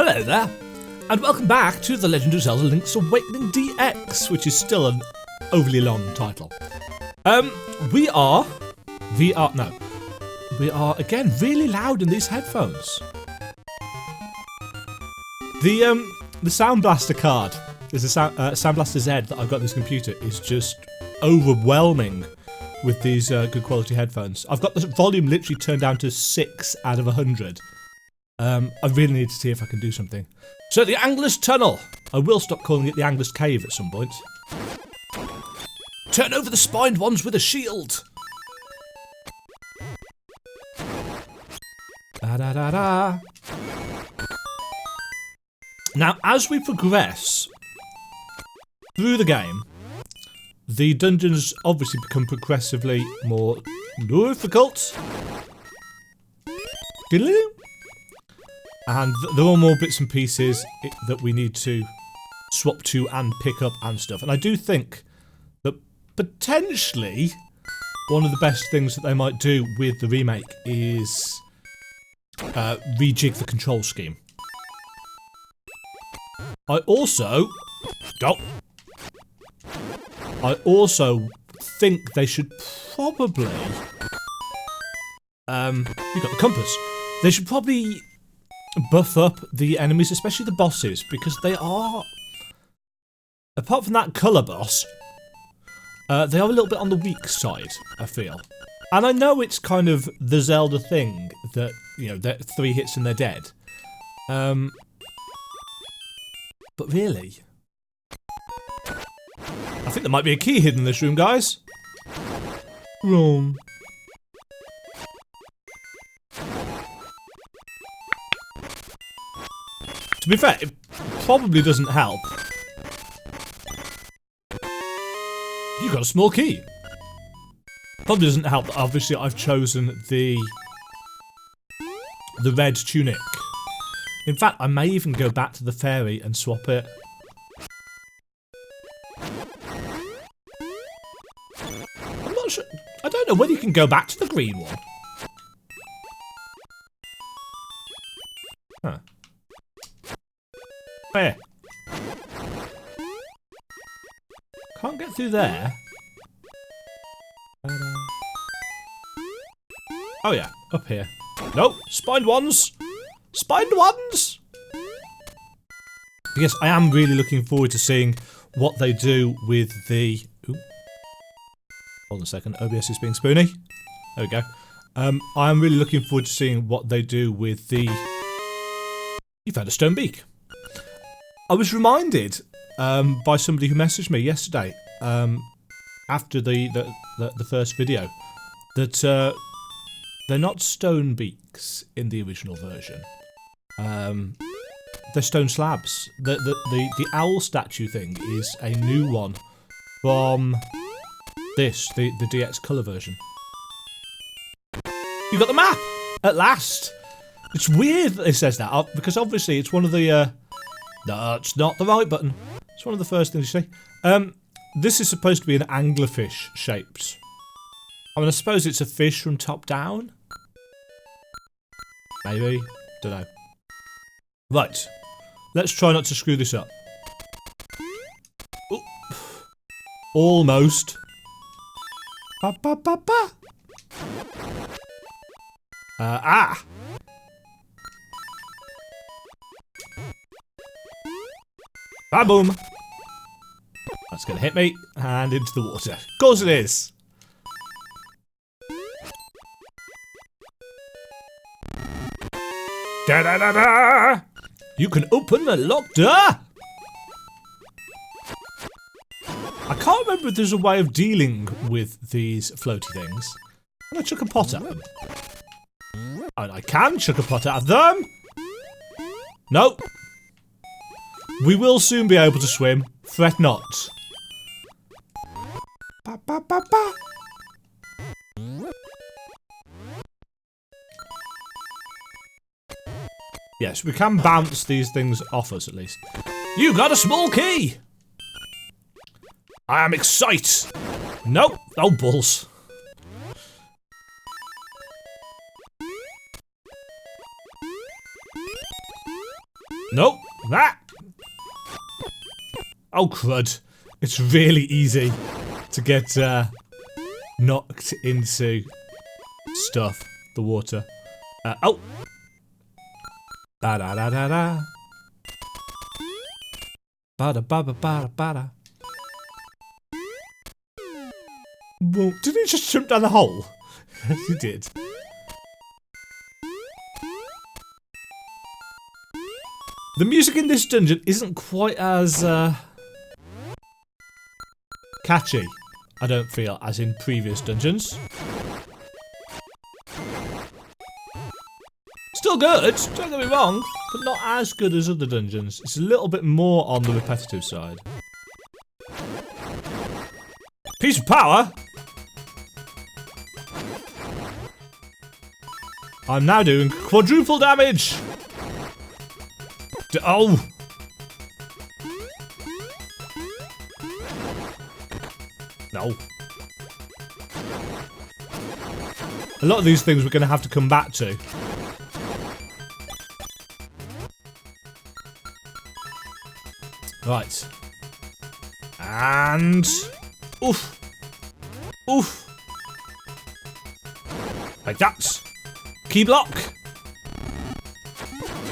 Hello there, and welcome back to The Legend of Zelda Link's Awakening DX, which is still an overly long title. We are again really loud in these headphones. The Sound Blaster card, is a Sound Blaster Z that I've got on this computer, is just overwhelming with these good quality headphones. I've got the volume literally turned down to 6 out of 100. I really need to see if I can do something. So the Angler's Tunnel. I will stop calling it the Angler's Cave at some point. Turn over the spined ones with a shield. Da da da da. Now, as we progress through the game, the dungeons obviously become progressively more difficult. And there are more bits and pieces that we need to swap to and pick up and stuff. And I do think that potentially one of the best things that they might do with the remake is rejig the control scheme. I also think they should probably you got the compass. They should probably buff up the enemies, especially the bosses, because they are, apart from that colour boss, they are a little bit on the weak side, I feel. And I know it's kind of the Zelda thing that, you know, they're 3 hits and they're dead. But really, I think there might be a key hidden in this room, guys. Wrong. To be fair, it probably doesn't help. You got a small key. Probably doesn't help that obviously I've chosen the red tunic. In fact, I may even go back to the fairy and swap it. I'm not sure. I don't know whether you can go back to the green one. Huh. Where? Can't get through there. Oh yeah, up here. Nope, spined ones! Spined ones! Because I am really looking forward to seeing what they do with the... Ooh. Hold on a second, OBS is being spoony. There we go. I am really looking forward to seeing what they do with the... You found a stone beak. I was reminded by somebody who messaged me yesterday after the first video that they're not stone beaks in the original version. They're stone slabs. The owl statue thing is a new one from the DX colour version. You got the map at last. It's weird that it says that because obviously it's one of the. That's not the right button. It's one of the first things you see. This is supposed to be an anglerfish shaped. I mean, I suppose it's a fish from top down. Maybe. Don't know. Right. Let's try not to screw this up. Ooh. Almost. Ba ba ba ba. Ah. Ba-boom! That's gonna hit me, and into the water. Of course it is! Da-da-da-da! You can open the locked door! I can't remember if there's a way of dealing with these floaty things. Can I chuck a pot at them? Oh, I can chuck a pot at them! Nope. We will soon be able to swim. Fret not. Ba, ba, ba, ba. Yes, we can bounce these things off us at least. You got a small key! I am excited! Nope. Oh, balls. Nope. That. Oh, crud. It's really easy to get knocked into stuff. The water. Oh. Ba-da-da-da-da. Ba-da-ba-ba-ba-da-ba-da. Whoa. Did he just jump down the hole? Yes, he did. The music in this dungeon isn't quite as catchy, I don't feel, as in previous dungeons. Still good, don't get me wrong, but not as good as other dungeons. It's a little bit more on the repetitive side. Piece of power? I'm now doing quadruple damage! Oh! No. A lot of these things we're going to have to come back to. Right. And... Oof. Oof. Like that. Key block.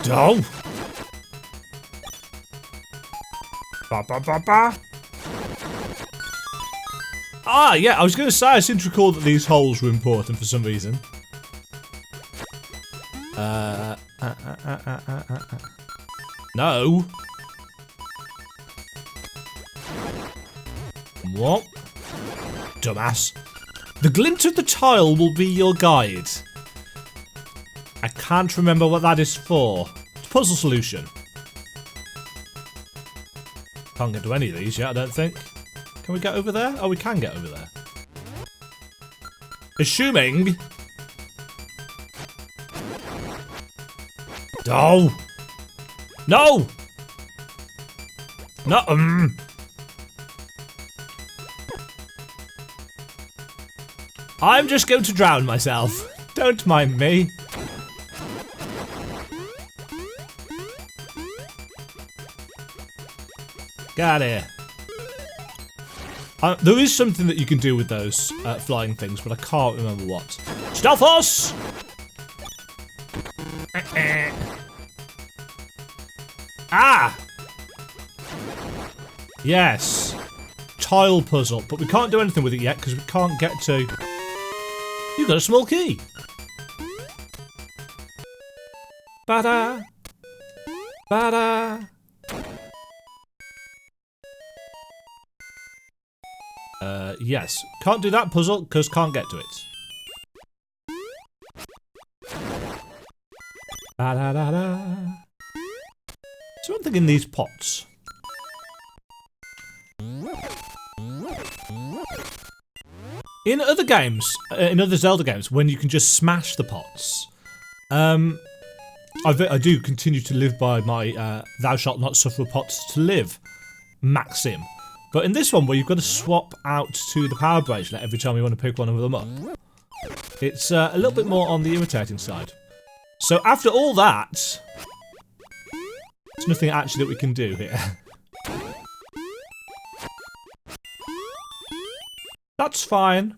Oh. Ba ba ba ba. Ah, yeah, I was going to say, I seem to recall that these holes were important for some reason. No. What? Dumbass. The glint of the tile will be your guide. I can't remember what that is for. It's a puzzle solution. Can't get to any of these yet, I don't think. Can we get over there? Oh, we can get over there. Assuming... Oh! No! No, I'm just going to drown myself. Don't mind me. Get out of here. There is something that you can do with those flying things, but I can't remember what. Stealth horse! Ah! Yes. Tile puzzle, but we can't do anything with it yet because we can't get to... You got a small key. Ba-da. Ba-da. Yes. Can't do that puzzle because can't get to it. Ba-da-da-da. Is there anything in these pots? In other games, in other Zelda games, when you can just smash the pots, I do continue to live by my thou shalt not suffer pots to live maxim. But in this one, where you've got to swap out to the power bracelet every time you want to pick one of them up, it's a little bit more on the irritating side. So after all that, there's nothing actually that we can do here. That's fine.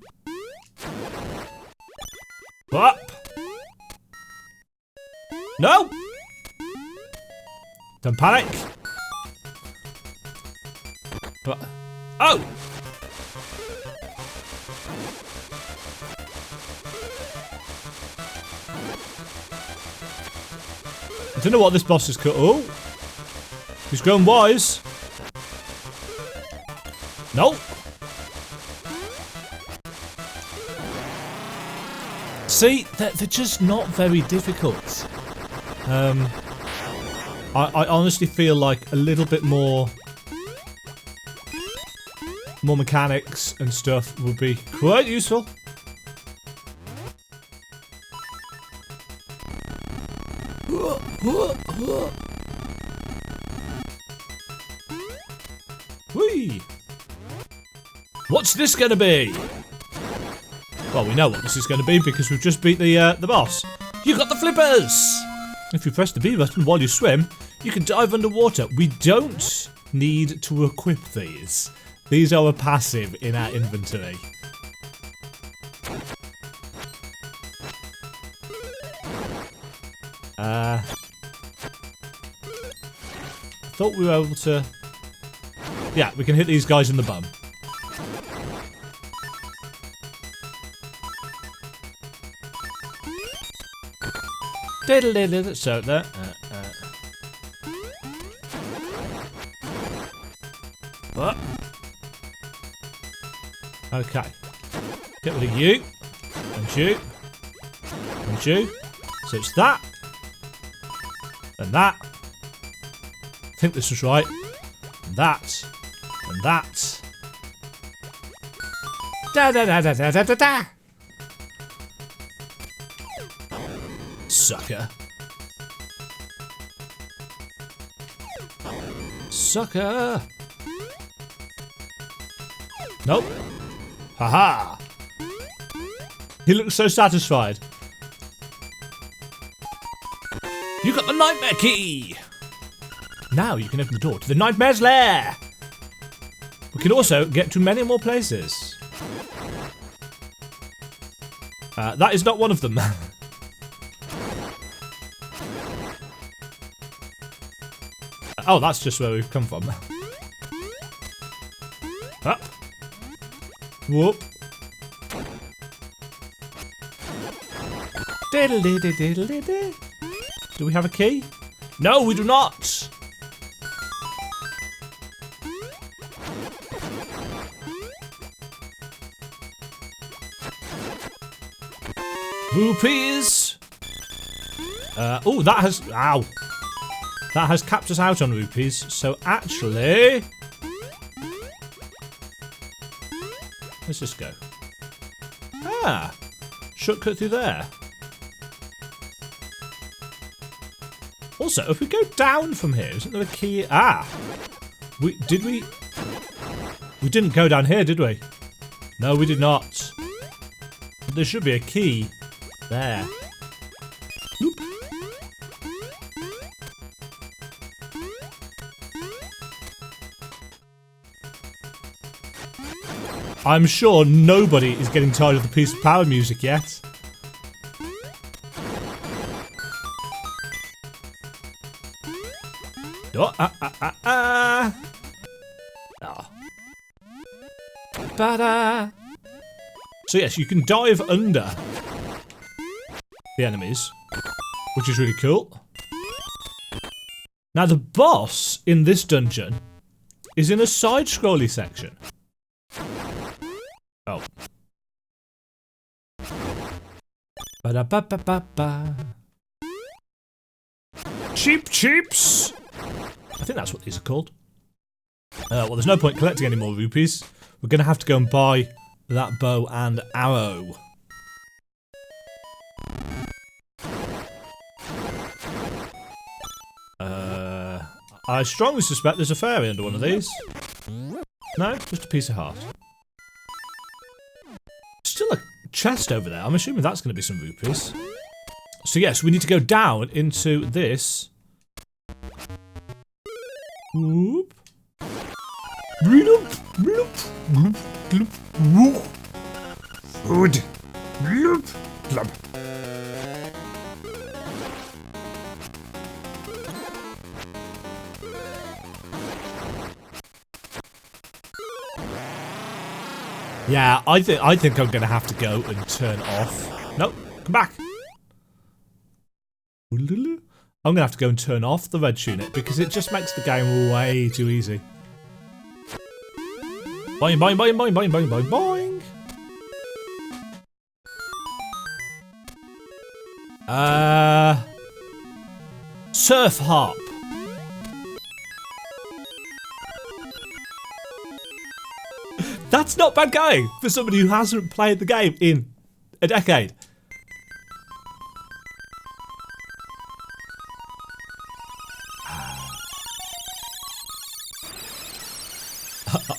Up. No! Don't panic. But, oh! I don't know what this boss is called. Oh! He's grown wise. Nope. See, they're just not very difficult. I honestly feel like a little bit more mechanics and stuff would be quite useful. Whee! What's this gonna be? Well, we know what this is going to be because we've just beat the boss. You got the flippers! If you press the B button while you swim, You can dive underwater. We don't need to equip these. These are a passive in our inventory. I thought we were able to... Yeah, we can hit these guys in the bum. So there. Okay. Get rid of you. And you. And you. So it's that. And that. I think this was right. And that. And that. Da da da da da da da da. Sucker. Sucker. Nope. Haha. He looks so satisfied. You got the nightmare key. Now you can open the door to the nightmare's lair. We can also get to many more places. That is not one of them. Oh, that's just where we've come from. Up. Whoop. Do we have a key? No, we do not. Rupees. Oh, that has... Ow. That has capped us out on rupees. So actually... Let's just go. Ah. Shortcut through there. Also, if we go down from here, isn't there a key? Ah. We didn't go down here, did we? No, we did not. There should be a key there. Oop. I'm sure nobody is getting tired of the piece of power music yet. Oh, Oh. Ba-da. So yes, you can dive under the enemies, which is really cool. Now the boss in this dungeon is in a side-scrolly section. Oh. Ba-da-ba-ba-ba-ba. Cheap cheeps! I think that's what these are called. Well, there's no point collecting any more rupees. We're going to have to go and buy that bow and arrow. I strongly suspect there's a fairy under one of these. No, just a piece of heart. Still a chest over there. I'm assuming that's going to be some rupees. So yes, we need to go down into this. Whoop. Bloop, bloop, bloop, bloop, whoop. Good. Bloop, blub. Yeah, I think I'm gonna have to go and turn off. Nope, come back. I'm gonna have to go and turn off the red tunic because it just makes the game way too easy. Boing, boing, boing, boing, boing, boing, boing, boing. Surf harp. That's not bad going for somebody who hasn't played the game in a decade.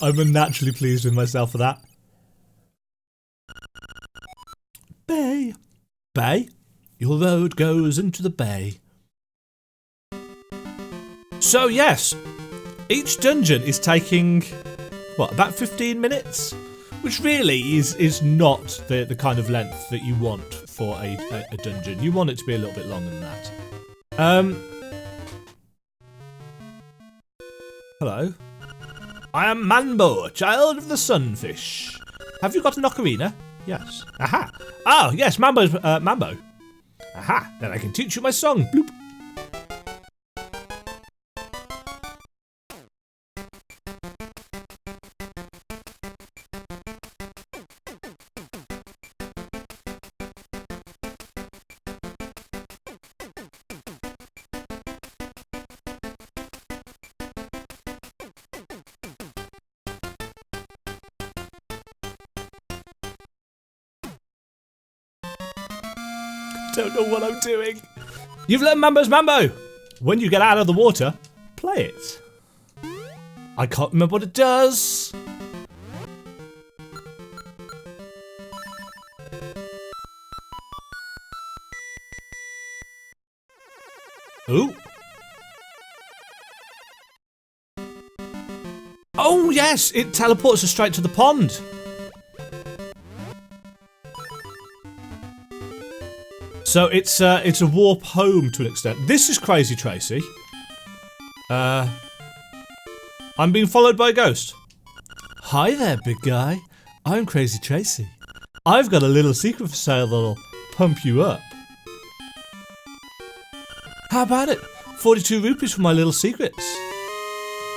I'm unnaturally pleased with myself for that. Bay. Bay? Your road goes into the bay. So yes, each dungeon is taking, what, about 15 minutes? Which really is not the kind of length that you want for a dungeon. You want it to be a little bit longer than that. Hello. I am Manbo, child of the sunfish. Have you got an ocarina? Yes. Aha. Ah, yes, Mambo's, Mambo. Aha, then I can teach you my song. Bloop. Don't know what I'm doing. You've learned Mambo's Mambo. When you get out of the water, play it. I can't remember what it does. Ooh. Oh yes, it teleports us straight to the pond. So it's a warp home to an extent. This is Crazy Tracy. I'm being followed by a ghost. Hi there, big guy. I'm Crazy Tracy. I've got a little secret for sale that'll pump you up. How about it? 42 rupees for my little secrets.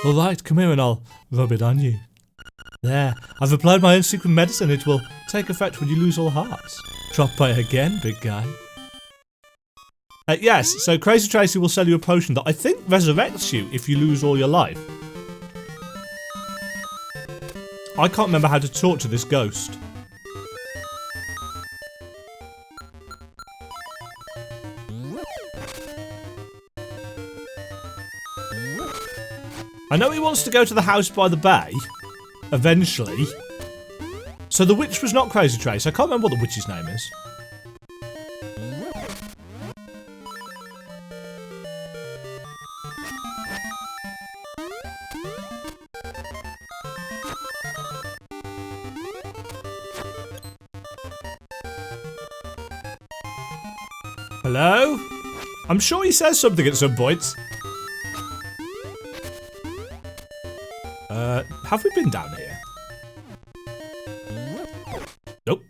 Alright, come here and I'll rub it on you. There, I've applied my own secret medicine. It will take effect when you lose all hearts. Drop by again, big guy. Yes, so Crazy Tracy will sell you a potion that I think resurrects you if you lose all your life. I can't remember how to talk to this ghost. I know he wants to go to the house by the bay, eventually. So the witch was not Crazy Tracy. I can't remember what the witch's name is. Hello? I'm sure he says something at some point. Have we been down here? Nope.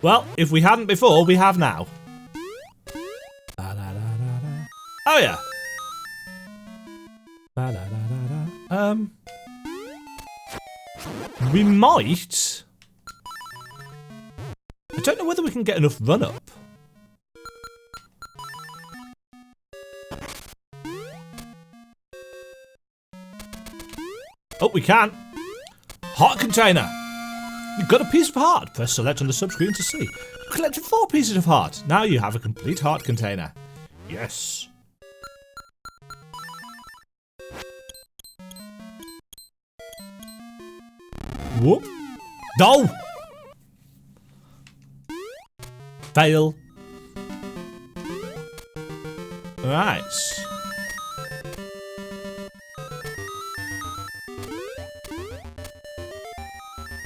Well, if we hadn't before, we have now. Oh yeah. We might. I don't know whether we can get enough run up. Oh, we can. Heart container. You've got a piece of heart. Press select on the subscreen to see. You collected 4 pieces of heart. Now you have a complete heart container. Yes. Whoop. No. Fail. Right.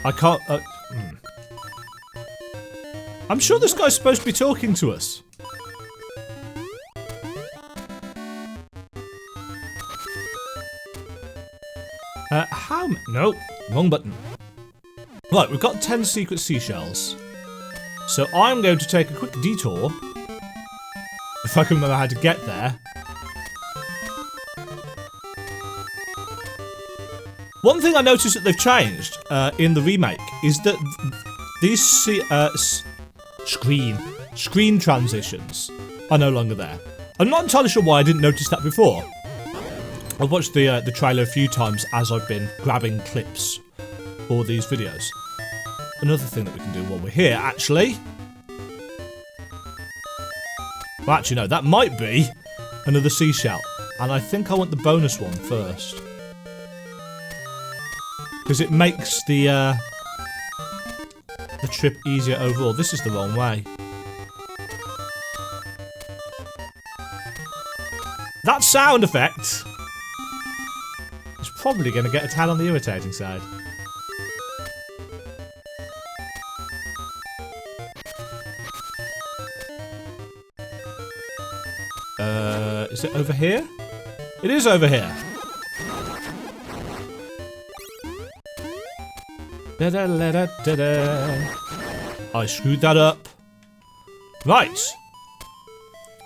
I can't. I'm sure this guy's supposed to be talking to us. How? No, wrong button. Right, we've got 10 secret seashells. So I'm going to take a quick detour. If I can remember how to get there. One thing I noticed that they've changed in the remake is that these screen transitions are no longer there. I'm not entirely sure why I didn't notice that before. I've watched the trailer a few times as I've been grabbing clips for these videos. Another thing that we can do while we're here, actually. Well, actually, no, that might be another seashell. And I think I want the bonus one first. Because it makes the trip easier overall. This is the wrong way. That sound effect is probably going to get a tad on the irritating side. Is it over here? It is over here. Da -da -da -da -da -da. I screwed that up. Right.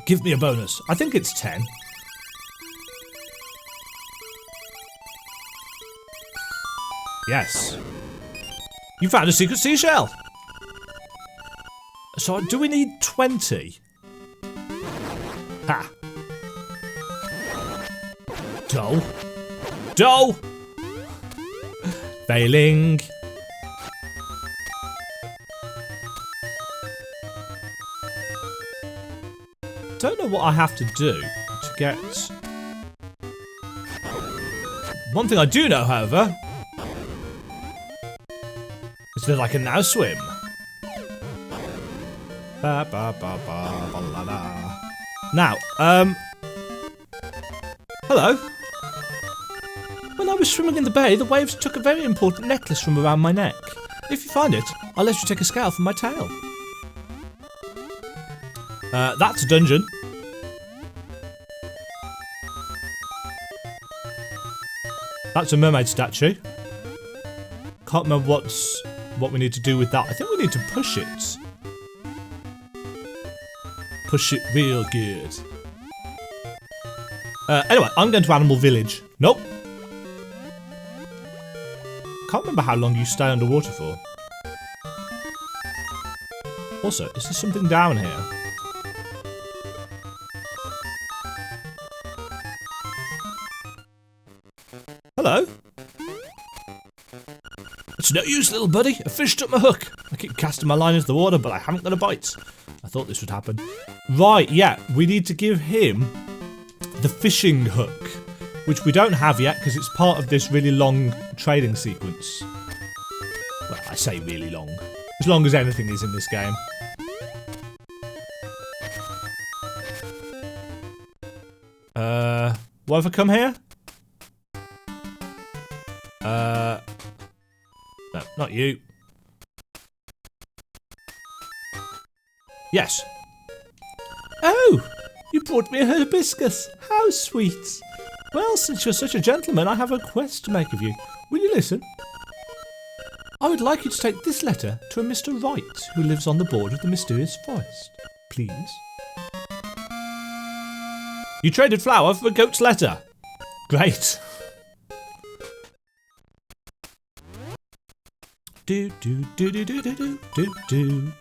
Give me a bonus. I think it's 10. Yes. You found a secret seashell. So do we need 20? Ha. Dull. Dull. Failing. Don't know what I have to do to get... One thing I do know, however, is that I can now swim. Ba ba ba ba ba la la. Now, hello. When I was swimming in the bay, the waves took a very important necklace from around my neck. If you find it, I'll let you take a scale from my tail. That's a dungeon. That's a mermaid statue. Can't remember what we need to do with that. I think we need to push it. Push it real good. Anyway, I'm going to Animal Village. Nope. Can't remember how long you stay underwater for. Also, is there something down here? Hello? It's no use, little buddy. A fish took my hook. I keep casting my line into the water, but I haven't got a bite. I thought this would happen. Right, yeah. We need to give him the fishing hook, which we don't have yet because it's part of this really long trading sequence. Well, I say really long. As long as anything is in this game. What have I come here? No, not you. Yes. Oh, you brought me a hibiscus. How sweet. Well, since you're such a gentleman, I have a request to make of you. Will you listen? I would like you to take this letter to a Mr. Wright, who lives on the border of the mysterious forest. Please. You traded flour for a goat's letter. Great. Do do do do do do do do.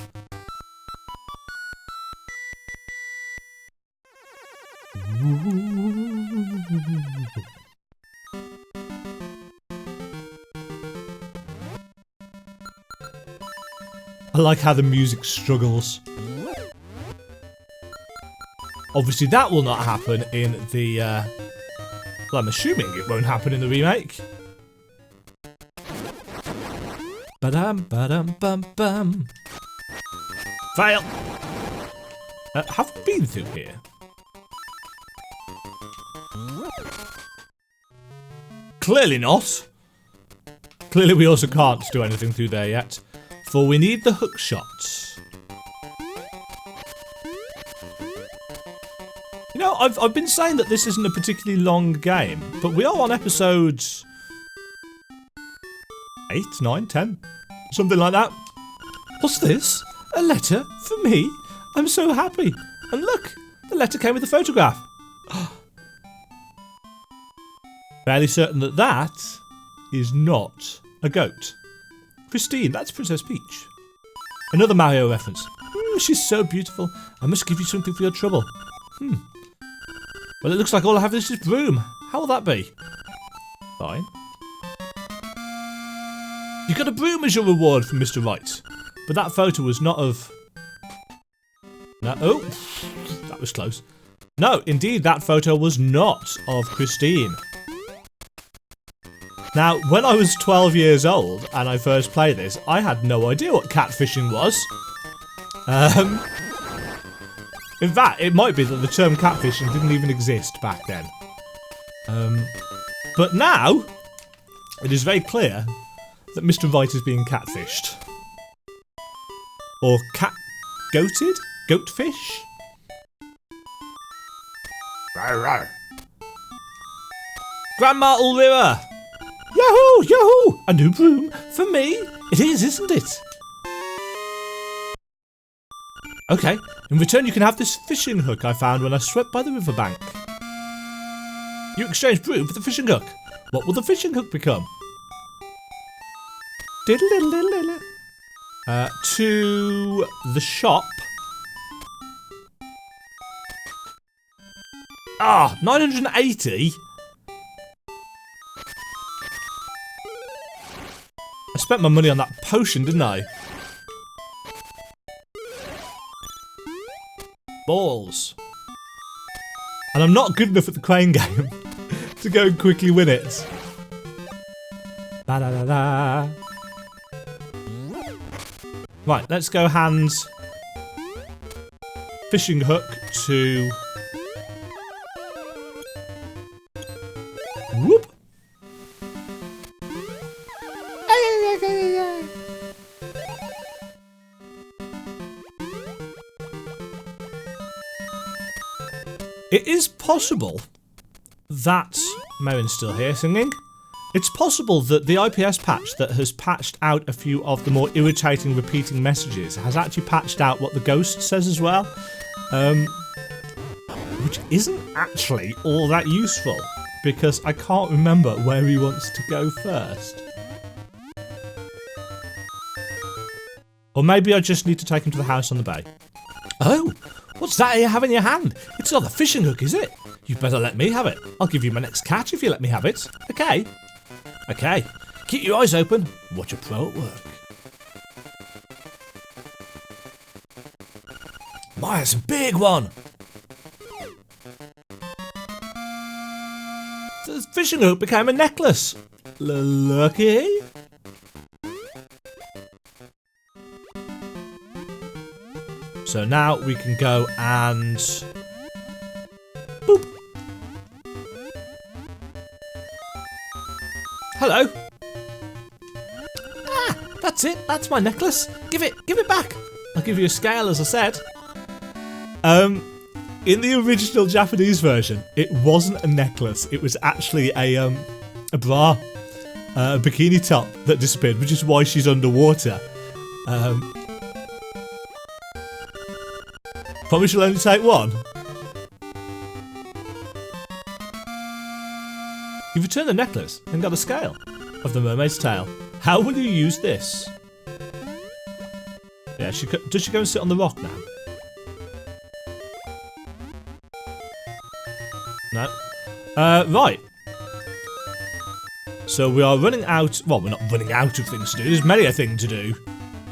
I like how the music struggles. Obviously that will not happen in the, well, I'm assuming it won't happen in the remake. Ba-dum, ba-dum, bum, bum. Fail! Have we been through here? Clearly not. Clearly we also can't do anything through there yet. For we need the hook shots. You know, I've been saying that this isn't a particularly long game, but we are on episode 8, 9, 10, something like that. What's this? A letter for me? I'm so happy. And look, the letter came with a photograph. Fairly certain that that is not a goat. Christine, that's Princess Peach. Another Mario reference. She's so beautiful. I must give you something for your trouble. Well, it looks like all I have is this broom. How will that be? Fine. You got a broom as your reward from Mr. Wright. But that photo was not of... No, oh, that was close. No, indeed, that photo was not of Christine. Now, when I was 12 years old and I first played this, I had no idea what catfishing was. In fact, it might be that the term catfishing didn't even exist back then. But now, it is very clear that Mr. Wright is being catfished. Or goated? Goatfish? Rawr, rawr. Grandma Ulrira! Yahoo! Yahoo! A new broom for me? It is, isn't it? Okay, in return you can have this fishing hook I found when I swept by the riverbank. You exchange broom for the fishing hook. What will the fishing hook become? To the shop. Ah, 980? I spent my money on that potion, didn't I? Balls. And I'm not good enough at the crane game to go and quickly win it. Ba-da-da-da. Right, let's go hands fishing hook to whoop. It is possible that Marin's still here singing. It's possible that the IPS patch that has patched out a few of the more irritating repeating messages has actually patched out what the ghost says as well. Which isn't actually all that useful, because I can't remember where he wants to go first. Or maybe I just need to take him to the house on the bay. Oh, what's that you have in your hand? It's not a fishing hook, is it? You'd better let me have it. I'll give you my next catch if you let me have it. Okay. Okay. Keep your eyes open. Watch a pro at work. My, it's a big one. The fishing hook became a necklace. Lucky. So now we can go and boop. Hello. Ah, that's it. That's my necklace. Give it back. I'll give you a scale, as I said. In the original Japanese version, it wasn't a necklace. It was actually a bra, a bikini top that disappeared, which is why she's underwater. Promise you'll only take one. You've returned the necklace and got a scale of the mermaid's tail. How will you use this? Yeah, does she go and sit on the rock now? No. Right. So we are running out. Well, we're not running out of things to do. There's many a thing to do.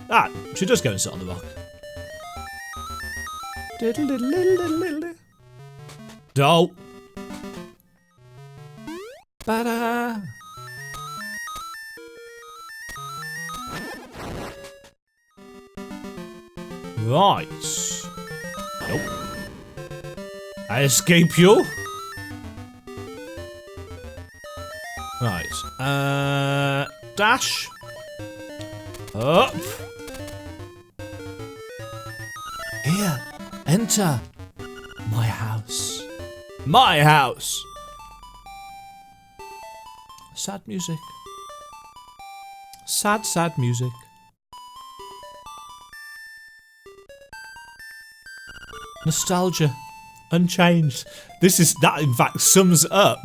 Ah, she does go and sit on the rock. Doll. Ba-da. Right. Nope. I escape you. Right. Dash. Up. Here. Enter my house. My house. Sad music. Sad, sad music. Nostalgia. Unchanged. That in fact sums up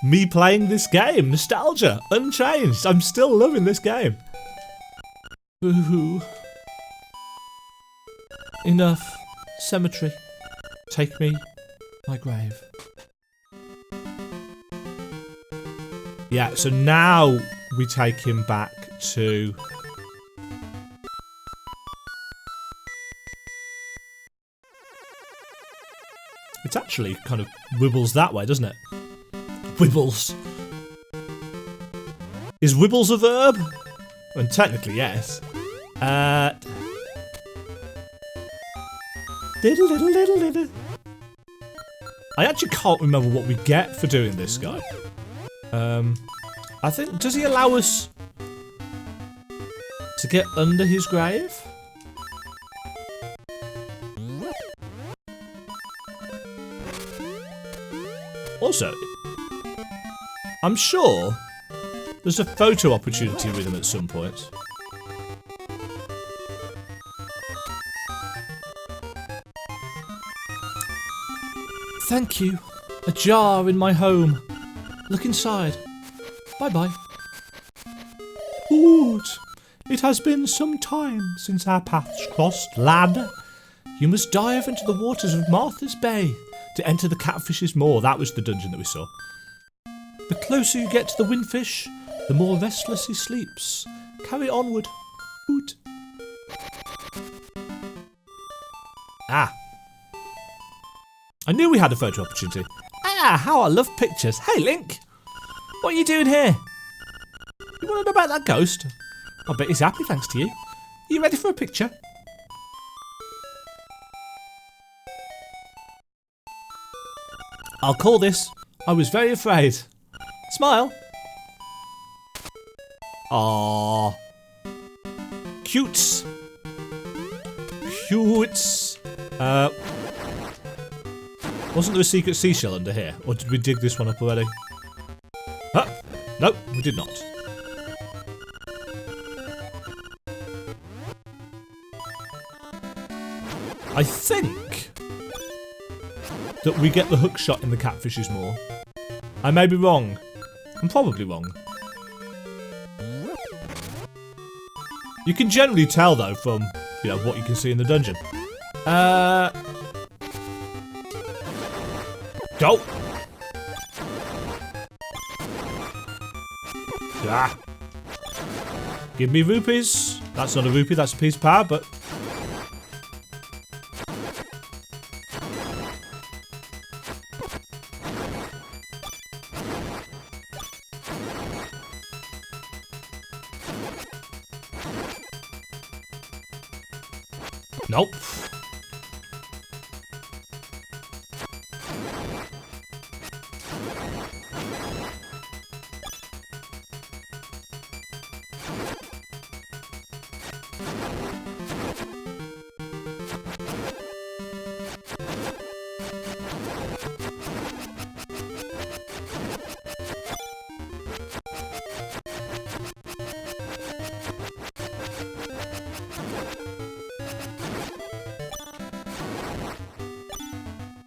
me playing this game. Nostalgia. Unchanged. I'm still loving this game. Boo-hoo. Enough. Cemetery. Take me. My grave. Yeah, so now we take him back to... It actually kind of wibbles that way, doesn't it? Wibbles. Is wibbles a verb? Well, technically, yes. I actually can't remember what we get for doing this guy. I think, does he allow us to get under his grave? Also, I'm sure there's a photo opportunity with him at some point. Thank you. A jar in my home. Look inside. Bye-bye. Good. It has been some time since our paths crossed, lad. You must dive into the waters of Martha's Bay to enter the Catfish's Maw. That was the dungeon that we saw. The closer you get to the windfish, the more restless he sleeps. Carry onward. Hoot. Ah. I knew we had a photo opportunity. Ah, how I love pictures. Hey, Link. What are you doing here? You want to know about that ghost? I bet he's happy thanks to you. Are you ready for a picture? I'll call this I Was Very Afraid. Smile. Aww. Cutes. Cutes. Wasn't there a secret seashell under here? Or did we dig this one up already? Huh? Nope, we did not. I think that we get the hook shot in the Catfish's Maw. I may be wrong. I'm probably wrong. You can generally tell though from, you know, what you can see in the dungeon. Go! Ah. Give me rupees. That's not a rupee, that's a piece of power, but... Nope.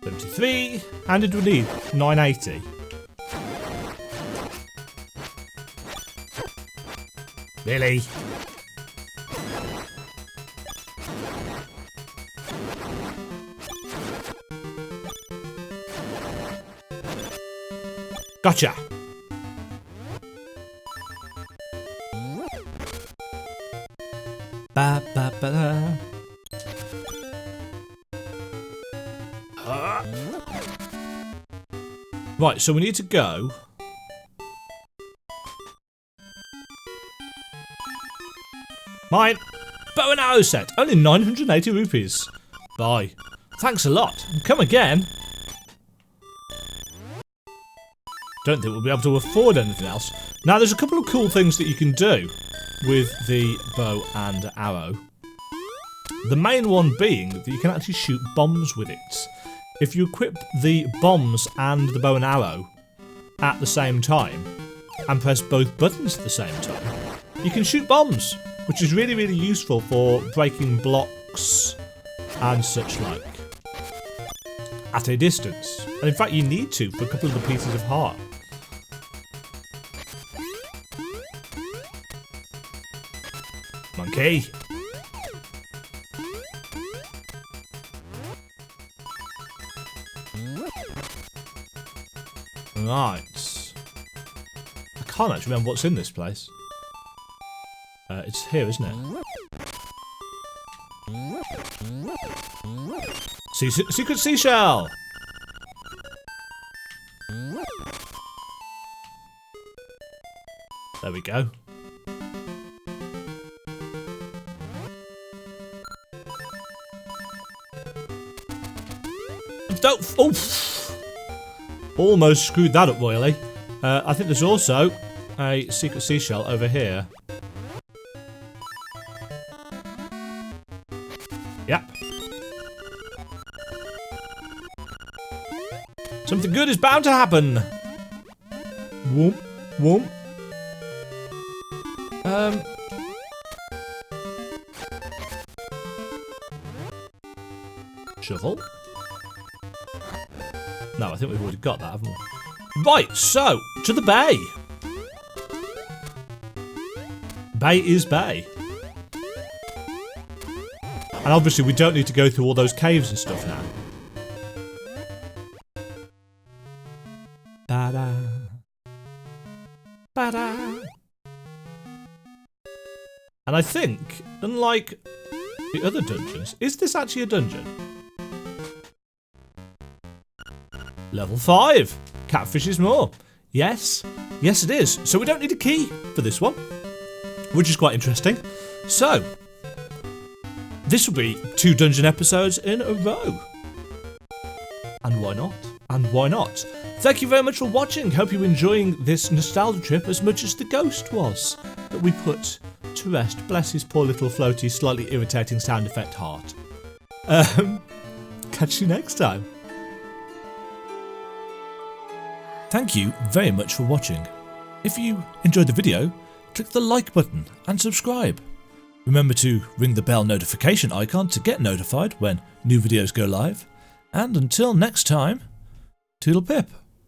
$73. How did we need? 980. Really? Gotcha. Ba ba ba da. Right, so we need to go. Mine. Bow and arrow set. Only 980 rupees. Bye. Thanks a lot. Come again. Don't think we'll be able to afford anything else. Now, there's a couple of cool things that you can do with the bow and arrow. The main one being that you can actually shoot bombs with it. If you equip the bombs and the bow and arrow at the same time and press both buttons at the same time, you can shoot bombs, which is really, really useful for breaking blocks and such like at a distance. And in fact, you need to for a couple of the pieces of heart. Monkey. Right. I can't actually remember what's in this place. It's here, isn't it? Secret seashell! There we go. Don't. Oh, almost screwed that up royally. I think there's also a secret seashell over here. Yep. Something good is bound to happen. Whoop, whoop. Shovel? No, I think we've already got that, haven't we? Right, so, to the bay. Bay is bay. And obviously we don't need to go through all those caves and stuff now. Ba-da. Ba-da. And I think, unlike the other dungeons, is this actually a dungeon? Level 5. Catfishes more. Yes. Yes it is. So we don't need a key for this one, which is quite interesting. So, this will be 2 dungeon episodes in a row. And why not? And why not? Thank you very much for watching. Hope you're enjoying this nostalgia trip as much as the ghost was that we put to rest. Bless his poor little floaty, slightly irritating sound effect heart. Catch you next time. Thank you very much for watching. If you enjoyed the video, click the like button and subscribe. Remember to ring the bell notification icon to get notified when new videos go live. And until next time, toodle pip.